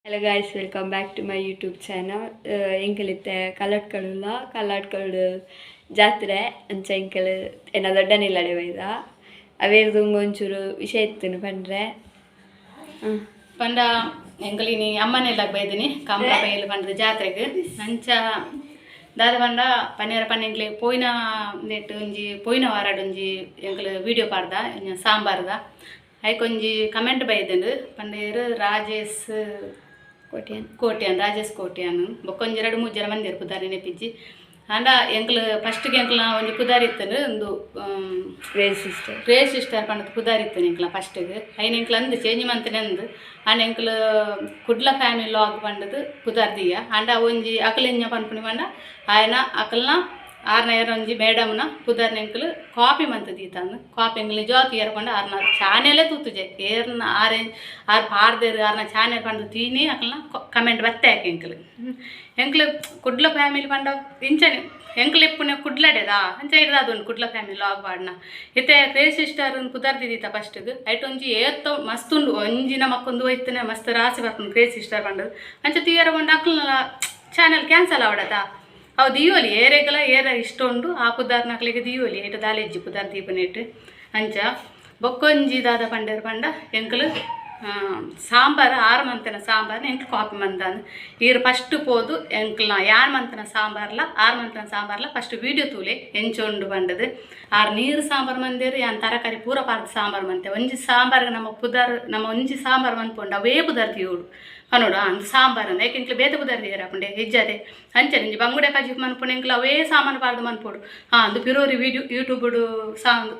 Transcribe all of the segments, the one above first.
Hello guys, welcome back to my YouTube channel. ಎಂಕಲಿತ್ತೆ ಕಲ್ಲಡ್ಕಳುಲ್ಲ ಕಲ್ಲಡ್ಕಳು ಜಾತ್ರೆ ಅಂಚ ಎಂಕಲು ಎನ್ನ ದೊಡ್ಡನಿಲ್ಲಡೆ ಬೈದ ಅವೇರ್ದು ಒಂಚೂರು ವಿಷಯ ಇತ್ತು ಪಂಡ್ರೆ ಪಂಡ ಎಂಕಲಿನಿ ಅಮ್ಮನೆಲ್ಲಾಗ ಬೈದಿನಿ ಕಂಬಳ ಬೈಲು ಪಂಡ್ರೆ ಜಾತ್ರೆಗೆ ಅಂಚ ದಾದ ಪಂಡ ಪನ್ನೇರ ಪನ್ನೆಂಕ್ಲೆ ಪೋಯಿನ ನೆಟ್ಟು ಒಂಜಿ ಪೋಯಿನ ವಾರಾಡು ಒಂಜಿ ಎಂಕಲು ವಿಡಿಯೋ ಪಾಡ್ದ ಸಾಂಬಾರ್ದ ಐಕೊಂಜಿ ಕಮೆಂಟ್ ಬೈದನು ಪಂಡೇರು ರಾಜೇಶ್ ಕೋಟ್ಯಾನ್ ರಾಜೇಶ್ ಕೋಟ್ಯಾನ್ ಬೊಕ್ಕೊಂಜಿ 2-3 ಜನ ಮಂದಿರು ಪುದಾರಿ ನೆಪಿಜ್ಜಿ ಅಂಡ ಎಂಕ್ಲು ಫಸ್ಟ್ಗೆ ಎಂಕ್ಲ ಒಂಜಿ ಪುದಾರಿ ಇತ್ತನು ಒಂದು ಕ್ರೇಜ್ ಸಿಸ್ಟರ್ ಪಂಡದ ಪುದಾರಿ ಇತ್ತನು ಎಂಕ್ಲ ಫಸ್ಟ್ಗೆ ಐನ ಎಂಕ್ಲ ಅಂದು ಚೇಂಜ್ ಮಂತನೆ ಅಂದು ಅಂಡ ಎಂಕ್ಲು ಕುಡ್ಲ ಫ್ಯಾಮಿಲಿ ಲಾಗ್ ಪಂಡದು ಪುದಾರ್ದಿಯ ಅಂಡ ಒಂಜಿ ಅಕಲಿಂಜ ಪನ್ಪುನಿ ಪಂಡ ಆಯನ ಅಕಲ್ನ ಆರ್ನ ಒಂಜಿ ಮೇಡಮ್ನ ಪುದಾರ್ನ ಎಂಕಲು ಕಾಪಿ ಮಂತ ದೀತಾನು ಕಾಪಿ ಎಂಕ್ಲು ನಿಜವಾಗಿ ಏರ್ಕೊಂಡು ಆರ್ನ ಚಾನೆಲೇ ತೂತುಜೆ ಏರ್ನ ಆರ್ ಪಾಡ್ದೇರು ಆರ್ನ ಚಾನೆಲ್ ಪಂಡ ತೀನಿ ಅಕಲ್ನ ಕಮೆಂಟ್ ಬತ್ತೆ ಹಾಕಿ ಎಂಕ್ಲು ಕುಡ್ಲ ಫ್ಯಾಮಿಲಿ ಪಂಡ ಇಂಚನೆ ಎಂಕ್ಲು ಎಪ್ಪುನೆ ಕುಡ್ಲಡೆದಾ ಅಂಚ ಇಡ್ದಾದೊಂದು ಕುಡ್ಲ ಫ್ಯಾಮಿಲಿ ಲಾಗ್ ಪಾಡ್ನ ಇತ್ತೆ ಕ್ರೇಜ್ ಸಿಸ್ಟರ್ ಪುದಾರ್ದಿದೀತ ಫಸ್ಟ್ಗೆ ಐಟೊಂಜಿ ಏತ್ತೋ ಮಸ್ತ್ ಉಂಡು ಒಂಜಿನ ಮಕ್ಕೊಂದು ಹೋಯ್ತನೆ ಮಸ್ತ್ ರಾಸಿ ಬರ್ಕೊಂಡು ಕ್ರೇಜ್ ಸಿಸ್ಟರ್ ಪಂಡದು ಅಂಚ ತೀಯರ ಬಂದು ಅಕ್ಲನ ಚಾನೆಲ್ ಕ್ಯಾನ್ಸಲ್ ಆವಡತಾ ಅವು ದಿಯೋಲಿ ಏರೆಗಲ ಏರ ಇಷ್ಟ ಉಂಡು ಆ ಪುದಾರ್ನ ಅಕ್ಲಿಗೆ ದಿಯೋಲಿ ಏಟ ದಾಲೆಜ್ಜಿ ಪುದಾರ್ ದೀಪನೇಟ್ ಅಂಚ ಬೊಕ್ಕೊಂಜಿ ದಾದ ಪಂಡೇರು ಪಂಡ ಎಂಕಲು ಸಾಂಬಾರು 6 ಮಂತನ ಸಾಂಬಾರ್ನ ಎಂಕ್ಲು ಕಾಪಿ ಮಂದಾನು ಈರು ಫಸ್ಟ್ ಪೋದು ಎಂಕ್ಲ 2 ಮಂತನ ಸಾಂಬಾರ್ಲ 6 ಮಂತನ ಸಾಂಬಾರ್ಲ ಫಸ್ಟ್ ವೀಡಿಯೋ ತೂಲೆ ಎಂಚೊಂಡು ಬಂಡದು ಆರು ನೀರು ಸಾಂಬಾರು ಮಂದೇರು ಯಾನ್ ತರಕಾರಿ ಪೂರ ಪಾರ್ದ ಸಾಂಬಾರು ಮಂತೆ ಒಂಜಿ ಸಾಂಬಾರ್ಗೆ ನಮ್ಮ ಒಂಜಿ ಸಾಂಬಾರು ಮನ್ಪೊಂಡು ಅವೇ ಪುದಾರ್ ತೀಯೋಡು ಪನೋಡು ಅಂದು ಸಾಂಬಾರು ಯಾಕೆ ಎಂಕ್ಲು ಬೇತೆ ಪುದಾರ್ ತೀಯರ ಪುಂಡೆ ಹೆಜ್ಜಾದೆ ಅಂಚೆ ನಿಂಜಿ ಬಂಗುಡೆ ಕಜಿಪ್ ಮನ್ಪುಂಡು ಎಂಕ್ಲು ಅವೇ ಸಾಮಾನು ಪಾರ್ದು ಮನ್ಪೋಡು ಅಂದು ಪಿರೋರಿ ವಿಡಿಯೋ ಯೂಟ್ಯೂಬ್ಡು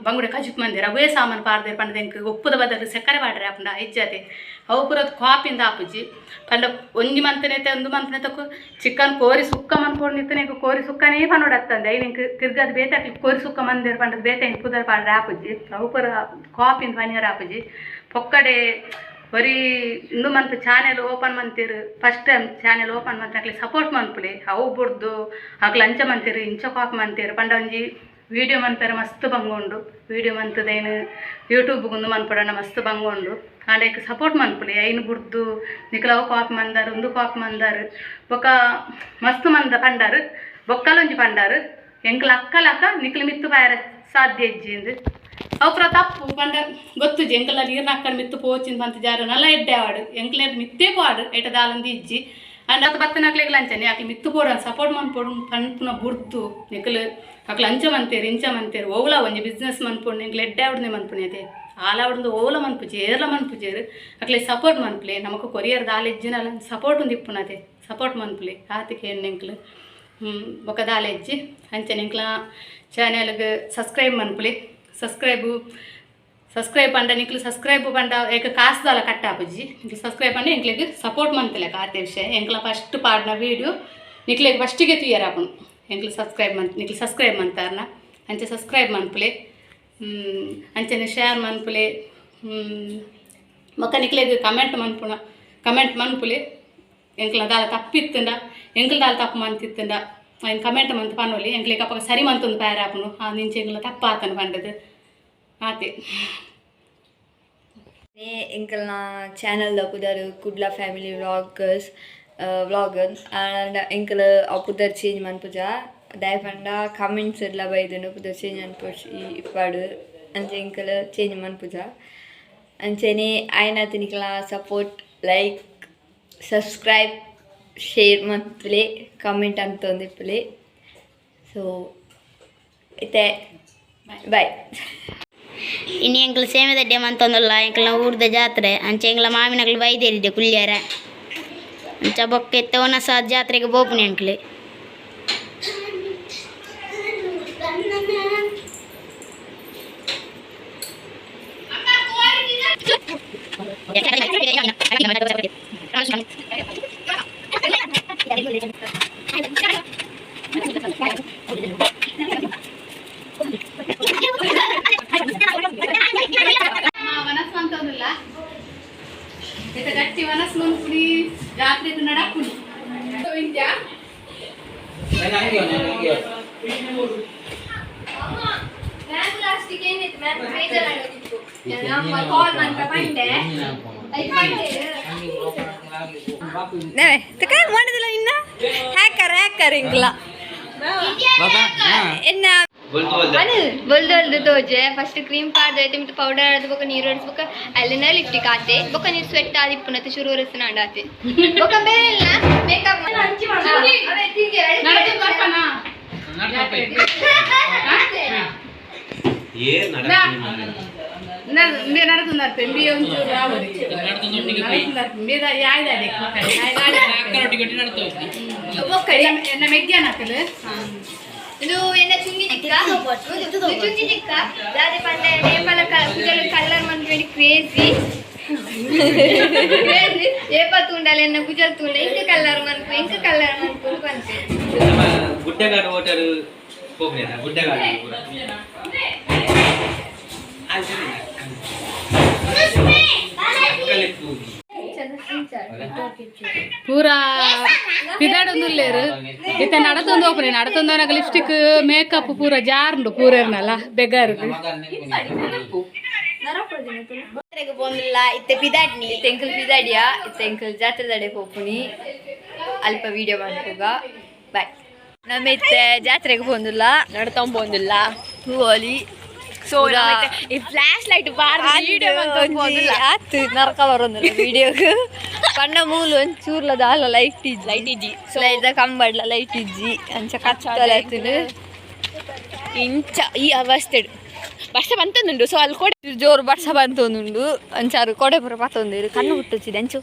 ಬಂಗುಡೆ ಕಜಿಪ್ ಮಂದಿರ ಅವೇ ಸಾಮಾನು ಪಾರ್ದೇರು ಪಂಡದ ಎಂಕ್ ಒಪ್ಪುದ ಬದಲು ಸಕ್ಕರೆ ಪಾಡ್ರೆ ಆಪುಂಡ ಹೆಜ್ಜಾದೆ ಅವು ಪುರದ ಕಾಪಿಂದ ಆಪುಜಿ ಪಂಡ ಒಂಜಿ ಮಂತನೈತೆ ಒಂದು ಮಂತನೈತಕ್ಕು ಚಿಕನ್ ಕೋರಿ ಸುಕ್ಕ ಮನ್ಪೋಡು ನಿತ್ತನೆ ಕೋರಿ ಸುಕ್ಕನೇ ಪನೋಡತ್ತಂದೆ ಐದು ಎಂಕ್ ತಿರ್ಗದು ಬೇತೆ ಹಾಕಿ ಕೋರಿ ಸುಕ್ಕ ಮಂದಿರು ಪಂಡದ ಬೇತೆ ಎಂಕ್ ಪುದರ್ ಪಾಡ್ರೆ ಆಪುಜಿ ಅವು ಪುರ ಕಾಪಿಂದ ಪನೀರ್ ಆಪುಜಿ ಪೊಕ್ಕಡೆ ಬರೀ ಇಂದು ಮಂತ್ ಚಾನೆಲ್ ಓಪನ್ ಮಂತೀರು ಫಸ್ಟ್ ಟೈಮ್ ಚಾನೆಲ್ ಓಪನ್ ಮಂತ್ ಹಾಕ್ಲಿ ಸಪೋರ್ಟ್ ಮನ್ಪುಲಿ ಅವು ಬುಡ್ದು ಹಾಕ್ಲಿ ಅಂಚ ಮಂತೀರು ಇಂಚ ಕಾಪಿ ಮಂತೀರು ಪಂಡ ಒಂಜಿ ವೀಡಿಯೋ ಮಂತಾರೆ ಮಸ್ತ್ ಬಂಗೊಂಡು ವೀಡಿಯೋ ಮಂತದೇನು ಯೂಟ್ಯೂಬ್ಗೊಂದು ಮನ್ಪಡೋಣ ಮಸ್ತ್ ಬಂಗೊಂಡು ಆಂಡಕ್ಕೆ ಸಪೋರ್ಟ್ ಮನ್ಪುಲಿ ಐನು ಬುಡ್ದು ನಿಕ್ಲವು ಕಾಪಿ ಮಂದಾರು ಒಂದು ಕಾಪಿ ಮಂದಾರು ಬೊಕ್ಕ ಮಸ್ತ್ ಮಂದ ಪಂಡಾರು ಬೊಕ್ಕಲೊಂಜಿ ಪಂಡಾರು ಎಂಕ್ಲ ಅಕ್ಕಲಕ್ಕ ನಿಕ್ಲು ಮಿತ್ತು ಬಾಯರ ಸಾಧ್ಯ ಇಜ್ಜಿ ಅಂದು ಅವುಪುರ ತಪ್ಪು ಪಂಡ ಗೊತ್ತುಜಿ ಎಂಕಲ ನೀರ್ನ ಅಕ್ಕಡ ಮಿತ್ತು ಪೋಚಿಂದು ಮಂತ ಜಾರು ನಲ್ಲ ಎಡ್ಡೆ ಆಡು ಎಂಕ್ಲ ಮಿತ್ತೇ ಪಾಡು ಏಟ ದಾಲಂದು ಇಜ್ಜಿ ಅಂಡ್ ಅದು ಬತ್ತನಕ್ಲೆಗ್ಲ ಅಂಚನೆ ಆಕಲಿ ಮಿತ್ತು ಪೋಡು ಸಪೋರ್ಟ್ ಮನ್ಪೋಡು ಪನ್ಪುನ ಬುಡ್ದು ನಿಕ್ಲು ಅಕ್ಲು ಅಂಚ ಮಂತೇರು ಇಂಚ ಮಂತೇರು ಓವಲ ಒಂಜಿ ಬಿಸ್ನೆಸ್ ಮನ್ಪುಂಡು ಎಂಕ್ಲು ಎಡ್ಡೆ ಆವಡ್ನೆ ಮನ್ಪುನಿ ಅದೇ ಆಲಾವಡ್ದು ಓವಲ ಮನ್ಪುಜಿ ಏರ್ಲ ಮನ್ಪುಜೇರು ಅಕ್ಲೆ ಸಪೋರ್ಟ್ ಮನ್ಪುಲೆ ನಮಕ್ ಕೊರಿಯರ್ ದಾಲೆಜ್ಜಿನಲ್ಲ ಸಪೋರ್ಟ್ ಒಂದು ಇಪ್ಪುನದೆ ಸಪೋರ್ಟ್ ಮನ್ಪುಲೆ ಆತಿಕೆ ಹೆಣ್ಣೆಂಕ್ಲು ಬೊಕ್ಕ ದಾಲೆಜ್ಜಿ ಅಂಚನೆ ಎಂಕ್ಲ ಚಾನೆಲ್ಗೆ ಸಬ್ಸ್ಕ್ರೈಬ್ ಮನ್ಪುಲೆ ಸಬ್ಸ್ಕ್ರೈಬ್ ಪಂಡ ನಿಕ್ಲು ಸಬ್ಸ್ಕ್ರೈಬ್ ಪಂಡ ಏಕ ಕಾಸು ದಾಲ ಕಟ್ಟಾಪುಜಿ ನಿಕ್ಲು ಸಬ್ಸ್ಕ್ರೈಬ್ ಪಂಡ ಎಂಕ್ಲೆಗ್ ಸಪೋರ್ಟ್ ಮಂತಲೆ ಆತೆ ವಿಷಯ ಎಂಕ್ಲ ಫಸ್ಟ್ ಪಾಡ್ನ ವೀಡಿಯೋ ನಿಕ್ಲೆಗ್ ಫಸ್ಟಿಗೆ ತುಯ್ಯರಾಪುನು ಎಂಕ್ಲು ನಿಕ್ಲು ಸಬ್ಸ್ಕ್ರೈಬ್ ಮಂತಾರ್ನ ಅಂಚೆ ಸಬ್ಸ್ಕ್ರೈಬ್ ಮನ್ಪುಲೆ ಅಂಚನೆ ಶೇರ್ ಮನ್ಪುಲೆ ಮೊಕ್ಕ ನಿಕ್ಲೆಗ್ ಕಮೆಂಟ್ ಮನ್ಪುಲೆ ಎಂಕ್ಲ ದಾಲ ತಪ್ಪಿತ್ತಂಡ ಎಂಕ್ಲ ದಾಲ ತಪ್ಪು ಮಂತಿತ್ತಂಡ ఆయన ಕಮೆಂಟ್ ಮಂತ್ ಪನ್ನೋಲಿ ಎಂಕ್ಲೆಗ್ ಅಪ್ಪ ಸರಿ ಮಂತೊಂದು ಪ್ಯಾರ ಆಪುನು ನಿಂಚೆ ಎಂಕ್ಲ ತಪ್ಪ ಆತನು ಪಂಡದು ಆತೆ ಎಂಕಲ್ನ ಚಾನಲ್ದ ಪುದರ್ ಕುಡ್ಲ ಫ್ಯಾಮಿಲಿ ವ್ಲಾಗರ್ ಆಂಡ್ ಎಂಕಲ್ ಅವು ಪುದರ್ ಚೇಂಜ್ ಮನ್ಪುಜ ದಯಪಂಡ ಕಮೆಂಟ್ಸ್ ಎಲ್ಲ ಬೈದನು ಪುದರ್ ಚೇಂಜ್ ಮನ್ಪುಜಿ ಇಪ್ಪಾಡು ಅಂಚೆ ಎಂಕಲ್ ಚೇಂಜ್ ಮನ್ಪುಜ ಅಂಚೆನೆ ಆಯ್ನಾತ ನಿಕ್ಲ ಸಪೋರ್ಟ್ ಲೈಕ್ ಸಬ್ಸ್ಕ್ರೈಬ್ ಶೇರ್ ಮನ್ಪುಲೆ ಕಮೆಂಟ್ ಅಂತ ಒಂದಿಪ್ಪುಲೆ ಸೊ ಇತ್ತೆ ಬಾಯ್ ಇನ್ನು ಎಂಕ್ಲು ಸೇಮೆದಡ್ಡೆ ಮಂತೊಂದುಲ್ಲ ಎಂಕ್ಲ ಊರ್ದ ಜಾತ್ರೆ ಅಂಚೆ ಎಂಕ್ಲ ಮಾವಿನಕ್ಲು ಬೈದೇರಿದ್ದೆ ಕುಲ್ಯಾರ ಅಂಚ ಬೊಕ್ಕ ಎತ್ತ ಒನಸ ಜಾತ್ರೆಗೆ ಬೋಪುನಿ ಎಂಕ್ಲೆ ವನಸ್ ಮಂತೊಂದುಲ್ಲ ಇತ್ತ ಗಟ್ಟಿ ವನಸ್ ಮನ್ಪುನಿ ಜಾತ್ರೆದು ನಡಪುನಿ ಇಂದ್ಯಾ ಲಾಸ್ಟಿಗೆ ಏನಿತ್ತು ಮ್ಯಾಮ್ ಬೇಜಾರಾಗಿತ್ತು ನಮ್ಮ ಕಾಲ್ ಮಾಡ್ತಾ ಬಂದೆ ಐದು ಮಾಡಿದಿಲ್ಲ ಇನ್ನ ಹ್ಯಾಕರ್ ಇಂಗ್ಲ ಎನ್ನ ಬೊಲ್ದು ತೋಜೆ ಫಸ್ಟ್ ಕ್ರೀಮ್ ಪಾಡ್ದೆ ತಿಂತ ಪೌಡರ್ ಆಡ್ದು ಬೊಕ ನೀರು ಆಡ್ಸ್ಬೇಕ ಅಲ್ಲಿನ ಲಿಫ್ಟಿಗೆ ಆತೆ ಬೊಕ ನೀರು ಸ್ವೆಟ್ ಆದಿ ಪುನತೆ ಶುರು ಒರೆಸ್ನ ಆಡಾತೆ ಬೊಕ ಬೇರೆ ಇಲ್ಲ ಮೇಕಪ್ ಅವೇ ತಿಂಗೆ ಇದು ಎನ್ನ ಚುಂಗಿ ಚಿಕ್ಕ ದಾದೆ ಪಂಡೆ ನೇಪಾಳ ಕಲರ್ ಮಂದಿ ಕ್ರೇಜಿ ಏಪತ್ತುಂಡಲ್ಲ ಎನ್ನ ಗುಜಲ್ ತುಂಡ ಇಂಕ ಕಲರ್ ಮನ್ಪು ಬಂತೆ ಗುಡ್ಡಗಾಡು ಹೋಟೆಲ್ ಹೋಗ್ನೇನ ಗುಡ್ಡಗಾಡು ಪೂರಾ ಪಿದಾಡೊಂದುಲ್ಲೇರು ಇತ್ತ ನಡತೊಂದು ಓಪನೆ ನಡತೊಂದವನಾಗ ಲಿಪ್ಸ್ಟಿಕ್ ಮೇಕಪ್ ಪೂರ ಜಾರುಂಡು ಪೂರೇರ್ನಲ್ಲ ಬೆಗಾರದು ಬಂದಿಲ್ಲ ಇತ್ತೆ ಪಿದಾಡ್ನಿ ಇತ್ತೆ ಎಂಕಲ್ ಪಿದಾಡಿಯಾ ಇತ್ತೆ ಎಂಕಲ್ ಜಾತ್ರೆ ದಡೆ ಹೋಗ್ನಿ ಅಲ್ಪ ವಿಡಿಯೋ ಮಾಡ್ಕೋಗ ಬಾಯ್ ನಮ್ಮ ಇತ್ತೆ ಜಾತ್ರೆಗೆ ಬಂದಿಲ್ಲ ನಡ್ತೊಂಡ್ ಬಂದಿಲ್ಲ ಹೂವಲಿ ಸೊ ಈ ಫ್ಲಾಶ್ ಲೈಟ್ ಆತು ನರಕ ಬರೋದಿಲ್ಲ ವಿಡಿಯೋಗೆ ಪಂಡ ಮೂಲು ಒಂಚೂರ್ಲದ ಅಲ್ಲ ಲೈಟ್ ಇಜ್ಜಿ ಇದ್ದ ಕಂಬಡ್ಲ ಲೈಟ್ ಇಜ್ಜಿ ಅಂಚ ಕಚ್ಚಲಾಯ್ತು ಇಂಚ ಈ ಅವಸ್ಥೆ ವರ್ಷ ಬಂತಂದುಂಡು ಸೊ ಅಲ್ಲಿ ಕೊಡೆ ಜೋರು ವರ್ಷ ಬಂತೊಂದುಂಡು ಅಂಚಾರು ಕೊಡೆ ಪುರ ಪತ್ತೊಂದಿರು ಕಣ್ಣು ಹುಟ್ಟಿಸಿದೆ ಅಂಚು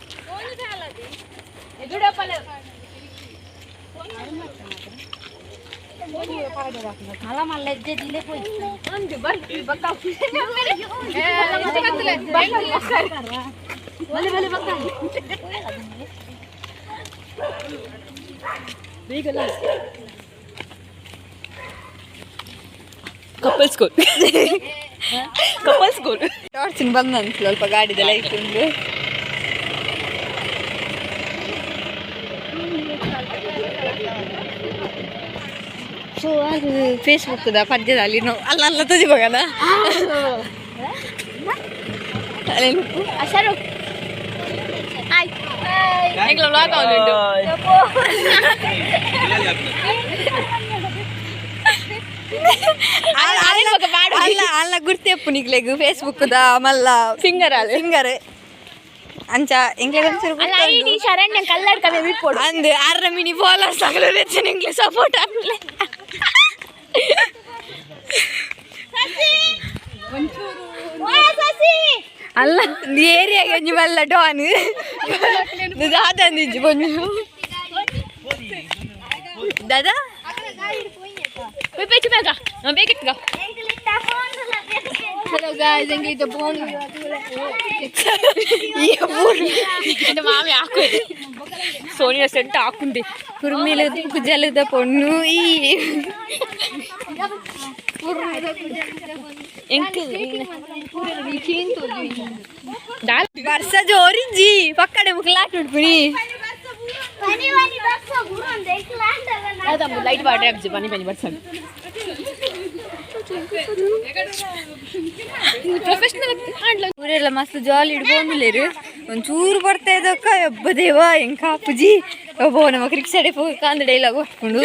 ಕಪಲ್ಸ್ ಗೋಲ್ ಟಾರ್ಚಿನ ಬಂದಂತ ಸ್ವಲ್ಪ ಗಾಡಿದ ಲೈಟ್ ಉಂಡು ಸೊ ಅದು ಫೇಸ್ಬುಕ್ದ ಪದ್ಯದಲ್ಲಿ ನಾವು ಅಲ್ಲ ತಜಿಬೋಗಣ ಅಶರು ಅಲ್ಲ ಗುರ್ತೆಪ್ಪು ನಿಗ್ಲೆಗ್ ಫೇಸ್ಬುಕ್ದ ಮಲ್ಲ ಸಿಂಗರ್ ಅಂಚ ಶರಣ್ಯ ಕಲ್ಲರ್ ಕಲೆ ಬಿಟ್ಕೊಡು ಅಂದ್ 6 ಮಿನಿ ಫಾಲೋವರ್ಸ್ ಆಗಲು ಹೆಚ್ಚಿನ ಇಂಗ್ಲಿಷ್ ಸಪೋರ್ಟ್ ಆಗ್ಲಿ ಅಲ್ಲ ಏರಿಯಾಗೆ ಒಂಜಿ ಮಲ್ಲ ಡಾನ್ ದಾದಂದಿಜ್ಜಿ ಬಂದು ದಾದಾ ಬೇಕಿತ್ತು ಬೇಕಿತ್ತು Hello guys, I'm going to phone. Ini mami aku. Sonia sent aku deh. Kurmile kujalu da ponnu I. Engkel. Weekend to do. Dal. Barsa jori ji. Pakkade muklat udpuni. Pani barsa guron dekland. Ada light water abji pani barsa. ಊರೆಲ್ಲ ಮಸ್ತ್ ಜಾಲಿ ಇಡ್ಕೊಂಡಿಲ್ಲೇರು ಒಂಚೂರು ಬರ್ತಾ ಇದ್ದಕ್ಕ ಯಬ್ಬ ದೇವ ಹೆಂಗ ಅಪ್ಪುಜಿ ಒಬ್ಬ ನಮ್ಮ cricket ಹೋಗಕ್ಕ ಅಂದ dialogue ಹೊಟ್ಕೊಂಡು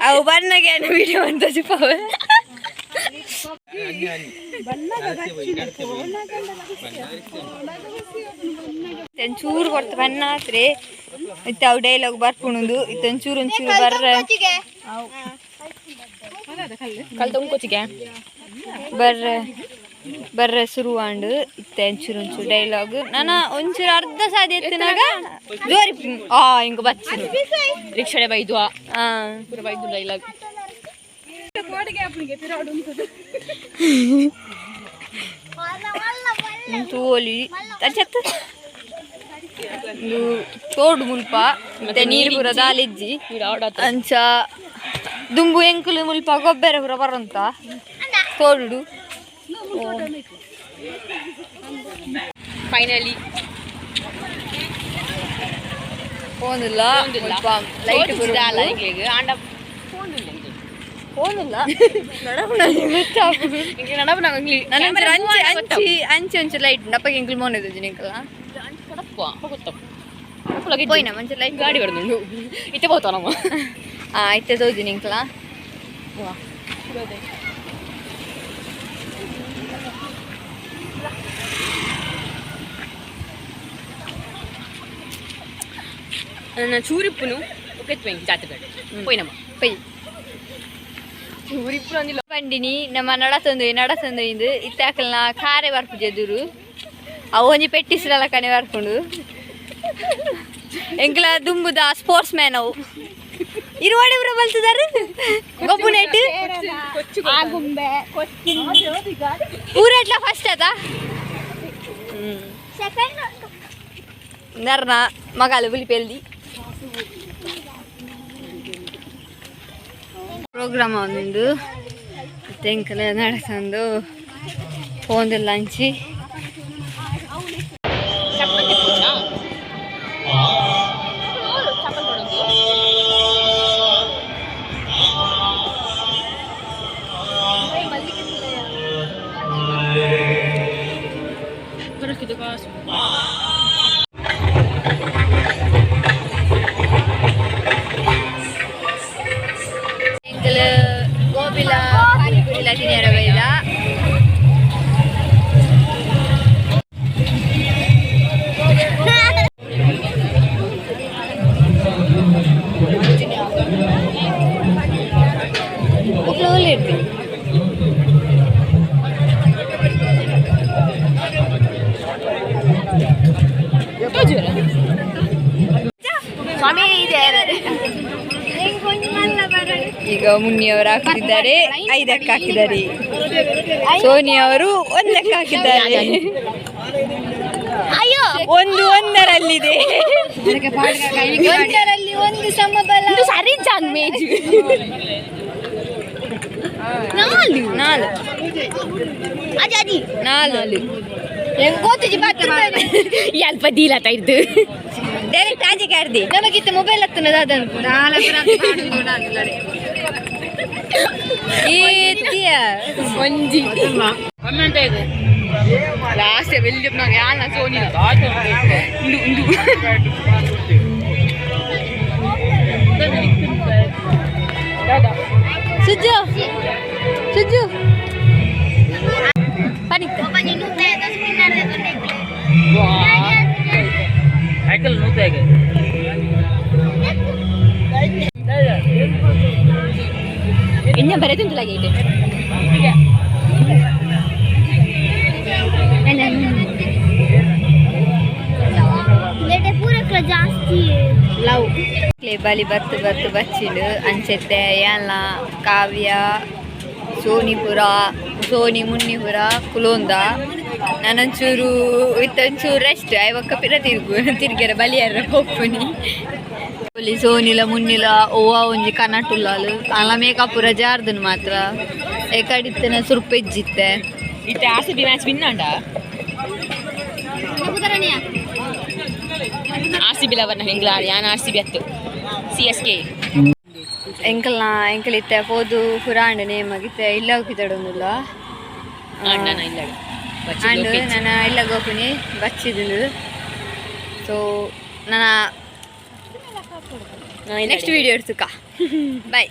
ಅವು ಬಣ್ಣಗೆ ವಿಡಿಯೋ ಅಂತ ಸಿಪ್ಪಾವ ಒಂಚೂರು ಬರ್ತ ಬಣ್ಣ ಆತ್ರೆ ಇತ್ತು ಅವು ಡೈಲಾಗ್ ಬರ್ಕೊಂಡು ಇತ್ತು ಒಂಚೂರು ಬರ್ರ ಕಲ್ತೊಂಡ್ಕೊಚಿಗೆ ಬರ್ರೆ ಶುರುವಾಂಡು ಇತ್ತೆ ಒಂಚೂರು ಡೈಲಾಗ್ ನಾನು ಒಂಚೂರು ಅರ್ಧ ಸಾದಿ ಎತ್ತಿನಾಗ ಜೋರಿ ಹಿಂಗ ಬಚ್ಚು ರಿಕ್ಷಾಡೆ ಬೈದು ಪೂರ ಬೈದು ಡೈಲಾಗ್ ತೋಲಿ ಅಚ್ಚತ್ತು ತೋಡು ಮುಲ್ಪ ಮತ್ತೆ ನೀರು ಪೂರ ದಾಲಿಜ್ಜಿ ಅಂಚ ದುಂಬು ಎಂಕುಲು ಮುಲ್ಪ ಗೊಬ್ಬರ ಪೂರ ಬರಂತ ತೋಡು ಫೈನಲಿ ಫೋನಿಲ್ಲ ಲೈಟ್ ಆಂಡ ಫೋನಿಲ್ಲ ಅಂಚಿ ಒಂಚೂರು ಲೈಟ್ ಉಂಡು ಅಪ್ಪಗೆ ಎಂಕುಲು ಮೋನ್ ಇದ್ದು ನಿಂಕಲ್ಲ పోయినా మంచి లైఫ్ ಗಾಡಿ ಹೊಡೆದು ಇತ್ತೆ ಹೋಗ್ತಾವ ನಮ್ಮ అయితే తోజు ఇంకలా ನನ್ನ ಚೂರಿಪ್ಪುನು ಒಕ್ಕೆತ್ಪೋయింది ಜಾತ್ರೆಗಡೆ పోయినಮ್ಮ పోయి ಊರಿప్పుడు ಅಂದಿಲ್ಲ ಬಂಡಿನಿ ನಮ್ಮ ನಡತಂದು ಇದು ಇತ್ತಾಕಲ್ನ ಕಾರೆ ಬರ್ಪು ಜದುರು ಅವು ಒಂಜಿ ಪೆಟ್ಟಿಸ್ರಲ್ಲ ಕಣೆ ಬರ್ಕೊಂಡು ಎಂಕ್ಲ ದುಂಬುದ ಸ್ಪೋರ್ಟ್ಸ್ ಮ್ಯಾನ್ ಅವು ಇರುವಾಡಿ ಊರ ಬಲ್ತಿದಾರೆ ಗೊಬ್ಬು ನೆಟ್ ಊರಟ್ಲ ಫಸ್ಟ್ ಅದ ನರ್ನ ಮಗಾಲು ಬುಲಿಪೆಲ್ದಿ ಪ್ರೋಗ್ರಾಮ್ ಒಂದು ತೆಂಕಲ ನಡೆಸಂದು ಫೋನ್ದೆಲ್ಲ ಹಂಚಿ ಗೋಬಿಲ ಪಾನಿಪುರಿಲ ತಿನ್ಯಾರ ಬೈದ ಸ್ವಾಮಿ ಈಗ ಮುನ್ನಿಯವರು ಹಾಕ್ತಿದ್ದಾರೆ 5ಕ್ಕೆ ಹಾಕಿದ್ದಾರೆ ಸೋನಿಯವರು 1ಕ್ಕೆ ಹಾಕಿದ್ದಾರೆ ಅಯ್ಯೋ ಒಂದರಲ್ಲಿದೆ ಒಂದರಲ್ಲಿ ಒಂದು ಸಮಬಲ ಸರಿ ಮೇಜು 4 ಎಂಗೋತಿಜಿ ಬಾತ್ರೆ ಯಲ್ಪ ದೀಲತ ಇದ್ದು ಡೈರೆಕ್ಟ್ ಆಜೆ ಕಾಡ್ದೆ ನಮಗಿತ್ತು ಮೊಬೈಲ್ ಹತ್ತನದ ಅದನ್ನು ಒಂಜಿ ಕಮೆಂಟ್ ಇದೆ ಲಾಸ್ಟ್ వెళ్ళి నాకు యాన సోని సుజు సుజు పనిత साइकिल नूते है इन्हें भरे दिन लगे थे लेटे पूरे क्लास जास्ती लव ले बाली बत्त बच्चिल अंचेते याला काव्य ಸೋನಿ ಮುನ್ನಿಪುರ ಕುಲೋಂದ ನಾನೊಂಚೂರು ಇತ್ತೊಂಚೂರು ರೆಸ್ಟ್ ಐವಕ್ಕ ಪಿರ ತಿರ್ಗ್ಯಾರ ಬಲಿಯಾರ ಹೋಗ್ಪುನಿ ಸೋನಿಲ ಮುನ್ನಿಲ ಓವ ಒಂಜಿ ಕನಟುಲ್ಲಾಲು ಅಲ್ಲ ಮೇಕಪ್ ಪೂರ ಜಾರ್ದನು ಮಾತ್ರ ಎಕಡಿತ್ತನ ಸುರ್ಪ ಇಜ್ಜಿತ್ತೆ ಇತ್ತೆ ಆರ್ಸಿಬಿ ಮ್ಯಾಚ್ ವಿನ್ ಅಂಡ ಆರ್ಸಿಬಿ ಲವರ್ನ ಹೆಂಗ್ಲಾಡಿ ಯಾನ್ ಆರ್ಸಿಬಿ ಅತ್ತು CSK ಎಂಕಲ್ ಇತ್ತೆ ಪೋದು ಪುರಾಂಡ ನೇಮಗಿತ್ತೆ ಇಲ್ಲ ಹೋಗಿದ್ದಾಡೊಂದಿಲ್ಲ ಅಣ್ಣ ಇಲ್ಲ ಅಂಡ್ ನಾನು ಇಲ್ಲ ಗೋಪಿನಿ ಬಚ್ಚಿದ್ದು ಸೊ ನಾನು ನೆಕ್ಸ್ಟ್ ವಿಡಿಯೋ ಇಡ್ಸುಕ್ಕ ಬಾಯ್